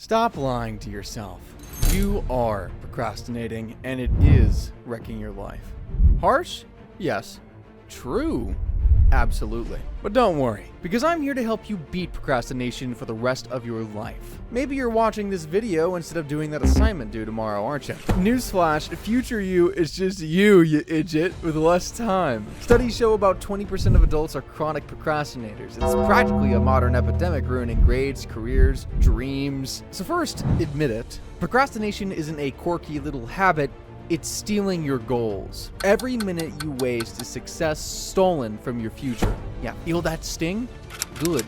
Stop lying to yourself. You are procrastinating, and it is wrecking your life. Harsh? Yes. True? Absolutely. But don't worry, because I'm here to help you beat procrastination for the rest of your life. Maybe you're watching this video instead of doing that assignment due tomorrow, aren't you? Newsflash, future you is just you idiot, with less time. Studies show about 20% of adults are chronic procrastinators. It's practically a modern epidemic ruining grades, careers, dreams. So first, admit it. Procrastination isn't a quirky little habit. It's stealing your goals. Every minute you waste is success stolen from your future. Yeah, feel that sting? Good.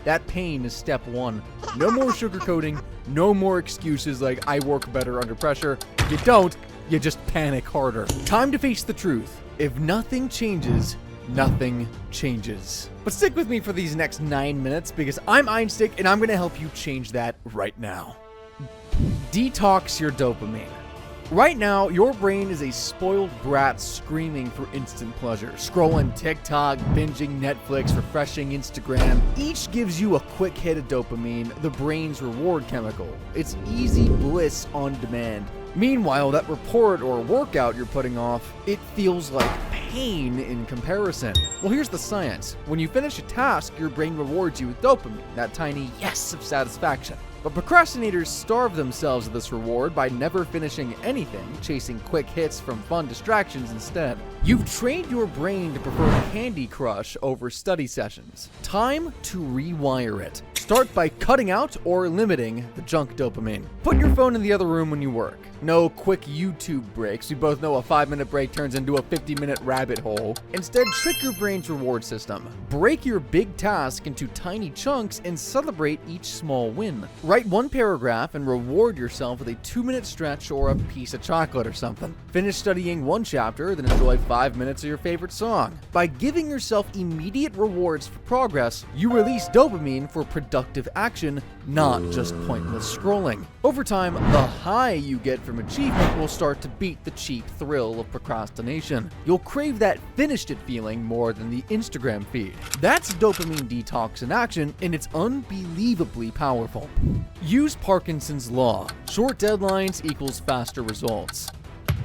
That pain is step one. No more sugarcoating, no more excuses like I work better under pressure. You don't, you just panic harder. Time to face the truth. If nothing changes, nothing changes. But stick with me for these next 9 minutes because I'm Einstick and I'm gonna help you change that right now. Detox your dopamine. Right now, your brain is a spoiled brat screaming for instant pleasure. Scrolling TikTok, binging Netflix, refreshing Instagram. Each gives you a quick hit of dopamine, the brain's reward chemical. It's easy bliss on demand. Meanwhile, that report or workout you're putting off, it feels like pain in comparison. Well, here's the science. When you finish a task, your brain rewards you with dopamine, that tiny yes of satisfaction. But procrastinators starve themselves of this reward by never finishing anything, chasing quick hits from fun distractions instead. You've trained your brain to prefer Candy Crush over study sessions. Time to rewire it. Start by cutting out or limiting the junk dopamine. Put your phone in the other room when you work. No quick YouTube breaks. We both know a 5-minute break turns into a 50-minute rabbit hole. Instead, trick your brain's reward system. Break your big task into tiny chunks and celebrate each small win. Write one paragraph and reward yourself with a 2-minute stretch or a piece of chocolate or something. Finish studying one chapter, then enjoy 5 minutes of your favorite song. By giving yourself immediate rewards for progress, you release dopamine for productive action, not just pointless scrolling. Over time, the high you get from achievement will start to beat the cheap thrill of procrastination. You'll crave that finished it feeling more than the Instagram feed. That's dopamine detox in action, and it's unbelievably powerful. Use Parkinson's law. Short deadlines equals faster results.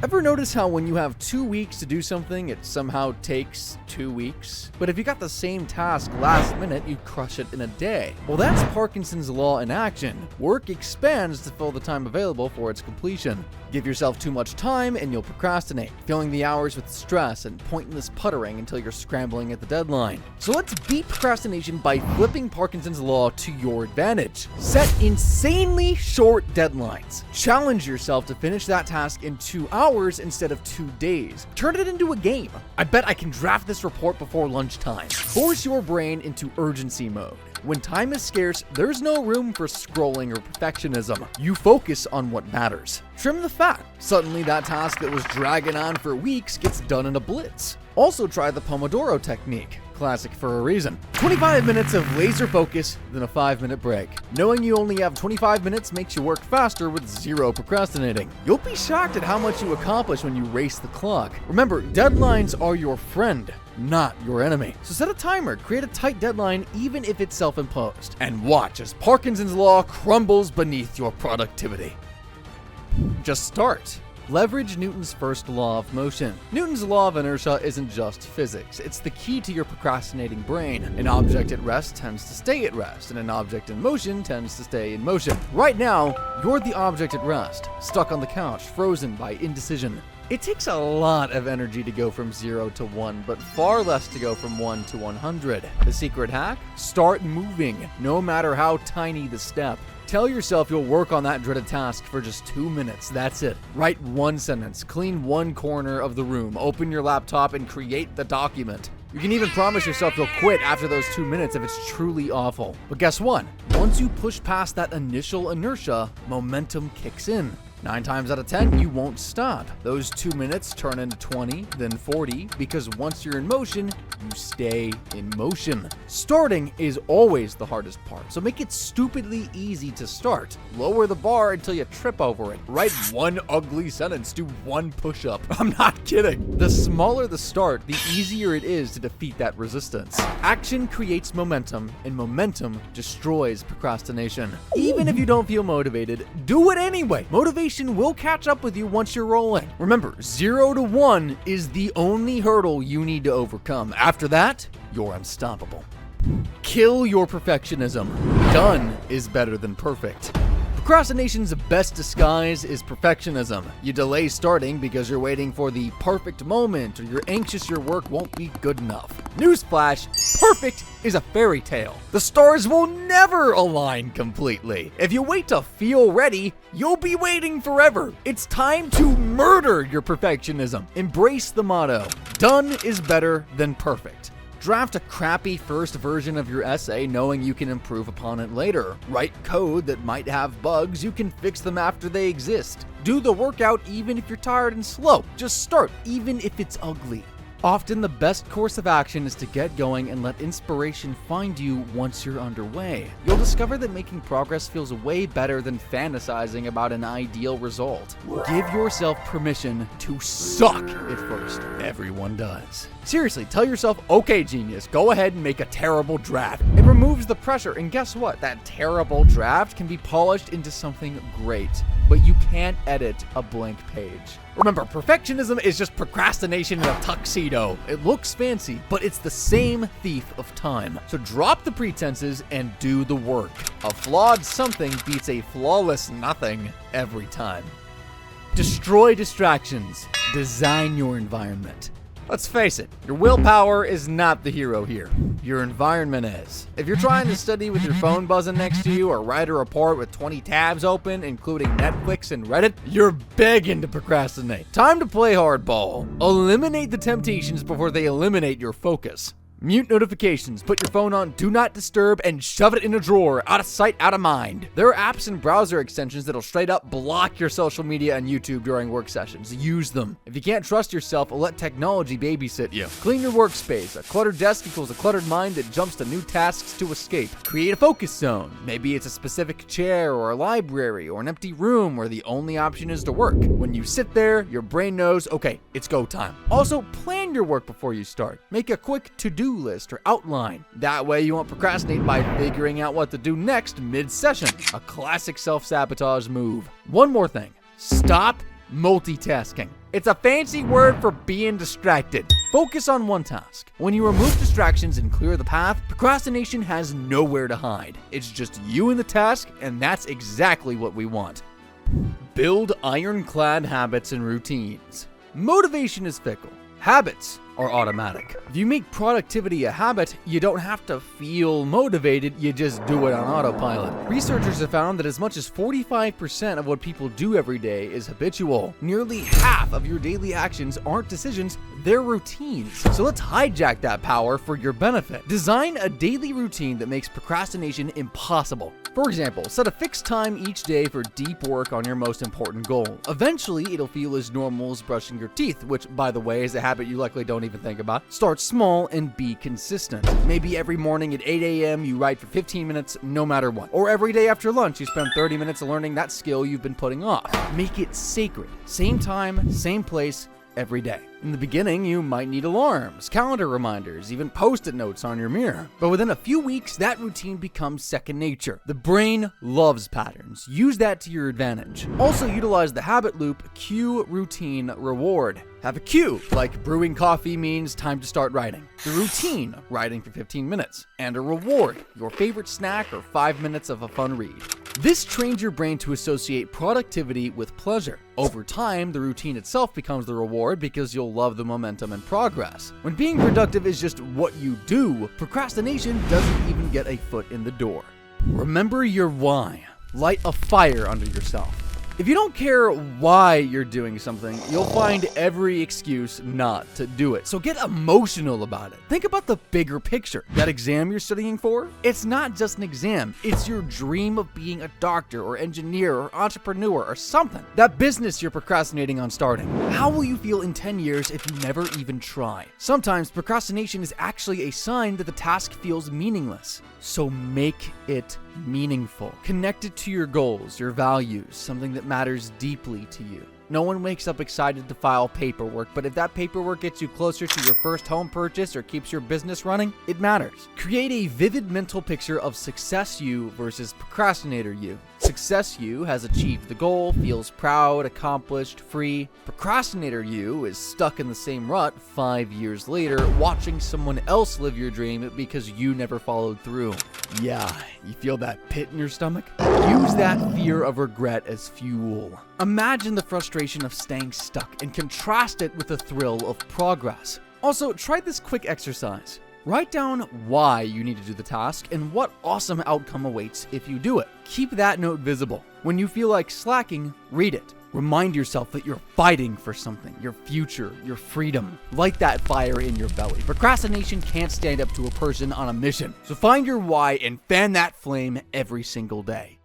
Ever notice how when you have 2 weeks to do something, it somehow takes 2 weeks? But if you got the same task last minute, you'd crush it in a day. Well, that's Parkinson's law in action. Work expands to fill the time available for its completion. Give yourself too much time and you'll procrastinate, filling the hours with stress and pointless puttering until you're scrambling at the deadline. So let's beat procrastination by flipping Parkinson's law to your advantage. Set insanely short deadlines. Challenge yourself to finish that task in 2 hours instead of 2 days. Turn it into a game. I bet I can draft this report before lunchtime. Force your brain into urgency mode. When time is scarce, there's no room for scrolling or perfectionism. You focus on what matters. Trim the fat. Suddenly that task that was dragging on for weeks gets done in a blitz. Also try the Pomodoro technique. Classic for a reason. 25 minutes of laser focus, then a 5-minute break. Knowing you only have 25 minutes makes you work faster with zero procrastinating. You'll be shocked at how much you accomplish when you race the clock. Remember, deadlines are your friend, not your enemy. So set a timer, create a tight deadline even if it's self-imposed, and watch as Parkinson's law crumbles beneath your productivity. Just start. Leverage Newton's first law of motion. Newton's law of inertia isn't just physics, it's the key to your procrastinating brain. An object at rest tends to stay at rest, and an object in motion tends to stay in motion. Right now, you're the object at rest, stuck on the couch, frozen by indecision. It takes a lot of energy to go from 0 to 1, but far less to go from 1 to 100. The secret hack? Start moving, no matter how tiny the step. Tell yourself you'll work on that dreaded task for just 2 minutes. That's it. Write one sentence, clean one corner of the room, open your laptop, and create the document. You can even promise yourself you'll quit after those 2 minutes if it's truly awful. But guess what? Once you push past that initial inertia, momentum kicks in. 9 times out of 10, you won't stop. Those 2 minutes turn into 20, then 40, because once you're in motion, you stay in motion. Starting is always the hardest part, so make it stupidly easy to start. Lower the bar until you trip over it. Write one ugly sentence, do one push-up. I'm not kidding. The smaller the start, the easier it is to defeat that resistance. Action creates momentum, and momentum destroys procrastination. Even if you don't feel motivated, do it anyway. Motivation will catch up with you once you're rolling. Remember, 0 to 1 is the only hurdle you need to overcome. After that, you're unstoppable. Kill your perfectionism. Done is better than perfect. Procrastination's best disguise is perfectionism. You delay starting because you're waiting for the perfect moment, or you're anxious your work won't be good enough. Newsflash, perfect is a fairy tale. The stars will never align completely. If you wait to feel ready, you'll be waiting forever. It's time to murder your perfectionism. Embrace the motto, done is better than perfect. Draft a crappy first version of your essay knowing you can improve upon it later. Write code that might have bugs, you can fix them after they exist. Do the workout even if you're tired and slow. Just start, even if it's ugly. Often the best course of action is to get going and let inspiration find you once you're underway. You'll discover that making progress feels way better than fantasizing about an ideal result. Give yourself permission to suck at first. Everyone does. Seriously, tell yourself, okay, genius, go ahead and make a terrible draft. It removes the pressure, and guess what? That terrible draft can be polished into something great, but you can't edit a blank page. Remember, perfectionism is just procrastination in a tuxedo. It looks fancy, but it's the same thief of time. So drop the pretenses and do the work. A flawed something beats a flawless nothing every time. Destroy distractions. Design your environment. Let's face it, your willpower is not the hero here. Your environment is. If you're trying to study with your phone buzzing next to you or write a report with 20 tabs open, including Netflix and Reddit, you're begging to procrastinate. Time to play hardball. Eliminate the temptations before they eliminate your focus. Mute notifications, put your phone on Do Not Disturb, and shove it in a drawer, out of sight, out of mind. There are apps and browser extensions that'll straight up block your social media and YouTube during work sessions. Use them. If you can't trust yourself, let technology babysit you. Clean your workspace. A cluttered desk equals a cluttered mind that jumps to new tasks to escape. Create a focus zone. Maybe it's a specific chair or a library or an empty room where the only option is to work. When you sit there, your brain knows, okay, it's go time. Also, plan your work before you start. Make a quick to-do list or outline. That way you won't procrastinate by figuring out what to do next mid-session. A classic self-sabotage move. One more thing. Stop multitasking. It's a fancy word for being distracted. Focus on one task. When you remove distractions and clear the path, procrastination has nowhere to hide. It's just you and the task, and that's exactly what we want. Build ironclad habits and routines. Motivation is fickle. Habits are automatic. If you make productivity a habit, you don't have to feel motivated, you just do it on autopilot. Researchers have found that as much as 45% of what people do every day is habitual. Nearly half of your daily actions aren't decisions, they're routines. So let's hijack that power for your benefit. Design a daily routine that makes procrastination impossible. For example, set a fixed time each day for deep work on your most important goal. Eventually, it'll feel as normal as brushing your teeth, which, by the way, is a habit you likely don't even think about. Start small and be consistent. Maybe every morning at 8 a.m. you write for 15 minutes no matter what. Or every day after lunch you spend 30 minutes learning that skill you've been putting off. Make it sacred. Same time, same place, every day. In the beginning, you might need alarms, calendar reminders, even post-it notes on your mirror. But within a few weeks, that routine becomes second nature. The brain loves patterns. Use that to your advantage. Also utilize the habit loop, cue, routine, reward. Have a cue, like brewing coffee means time to start writing. The routine, writing for 15 minutes. And a reward, your favorite snack or 5 minutes of a fun read. This trains your brain to associate productivity with pleasure. Over time, the routine itself becomes the reward because you'll love the momentum and progress. When being productive is just what you do, procrastination doesn't even get a foot in the door. Remember your why. Light a fire under yourself. If you don't care why you're doing something, you'll find every excuse not to do it. So get emotional about it. Think about the bigger picture. That exam you're studying for, it's not just an exam. It's your dream of being a doctor or engineer or entrepreneur or something. That business you're procrastinating on starting. How will you feel in 10 years if you never even try? Sometimes procrastination is actually a sign that the task feels meaningless. So make it meaningful. Connect it to your goals, your values, something that matters deeply to you. No one wakes up excited to file paperwork, but if that paperwork gets you closer to your first home purchase or keeps your business running, it matters. Create a vivid mental picture of success you versus procrastinator you. Success you has achieved the goal, feels proud, accomplished, free. Procrastinator you is stuck in the same rut 5 years later, watching someone else live your dream because you never followed through. Yeah, you feel that pit in your stomach? Use that fear of regret as fuel. Imagine the frustration of staying stuck and contrast it with the thrill of progress. Also, try this quick exercise. Write down why you need to do the task and what awesome outcome awaits if you do it. Keep that note visible. When you feel like slacking, read it. Remind yourself that you're fighting for something, your future, your freedom. Light that fire in your belly. Procrastination can't stand up to a person on a mission. So find your why and fan that flame every single day.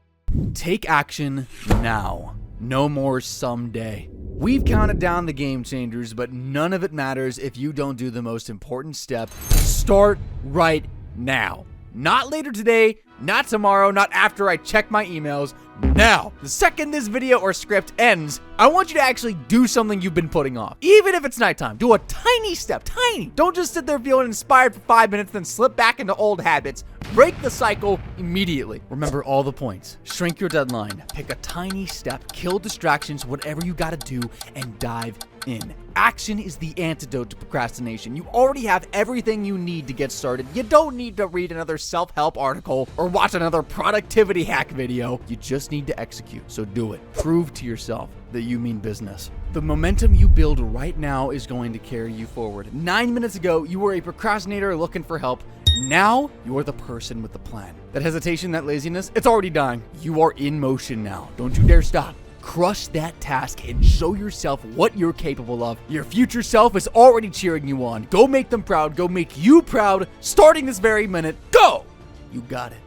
Take action now. No more someday. We've counted down the game changers, but none of it matters if you don't do the most important step. Start right now. Not later today, not tomorrow, not after I check my emails. Now, the second this video or script ends, I want you to actually do something you've been putting off. Even if it's nighttime, do a tiny step, tiny. Don't just sit there feeling inspired for 5 minutes, then slip back into old habits. Break the cycle immediately. Remember all the points. Shrink your deadline. Pick a tiny step. Kill distractions, whatever you gotta do, and dive in. Action is the antidote to procrastination. You already have everything you need to get started. You don't need to read another self-help article or watch another productivity hack video. You just need to execute. So do it. Prove to yourself that you mean business. The momentum you build right now is going to carry you forward. 9 minutes ago, you were a procrastinator looking for help. Now, you're the person with the plan. That hesitation, that laziness, it's already dying. You are in motion now. Don't you dare stop. Crush that task and show yourself what you're capable of. Your future self is already cheering you on. Go make them proud. Go make you proud. Starting this very minute. Go! You got it.